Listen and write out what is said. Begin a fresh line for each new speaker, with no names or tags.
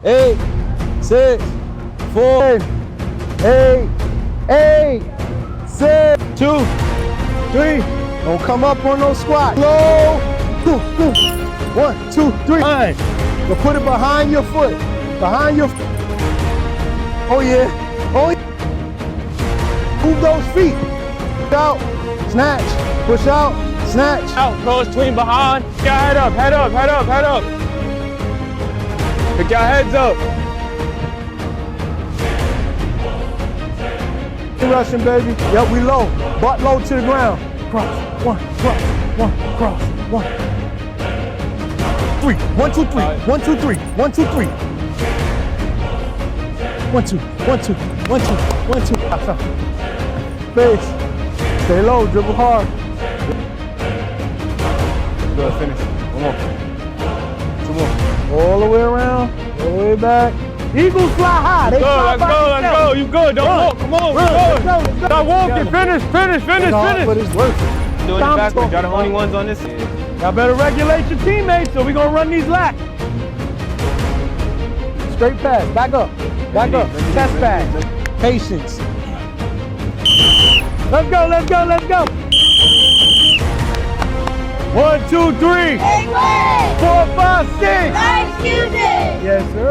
8, 6, 4, 8, 8, 6, 2, 3. Don't come up on no squat. Low. 1, 2, 3. Fine. You put it behind your foot. Behind your. Oh yeah. Oh yeah. Move those feet. Push out. Snatch. Push out. Snatch.
Out. Cross tween behind. Get your head up. Head up. Head up. Head up. Pick your heads up.
Rushing, baby. Yep, we low. Butt low to the ground. Cross. 1, cross. 1, cross. 1. 3. 1, 2, 3. 1, 2, 3. 1, 2, 3. 1, 2. 1, 2. 1, 2. 1, 2. Base. Stay low. Dribble hard.
Good. Finish. One more. 2 more.
All the way around. All the way back. Eagles fly high. They fly
Let's go. Let's go. You good. Don't walk. Come on.
Let's go. Let's go.
Stop walking. Finish. Finish. Finish. Finish.
But it's worth it.
Doing it backwards. Y'all the only ones on this.
Y'all better regulate your teammates, so we're gonna run these laps. Straight pass, back up, chest pass, patience. Let's go, let's go, let's go. 1, 2, 3, 4, 5, 6.
Nice music!
Yes, sir.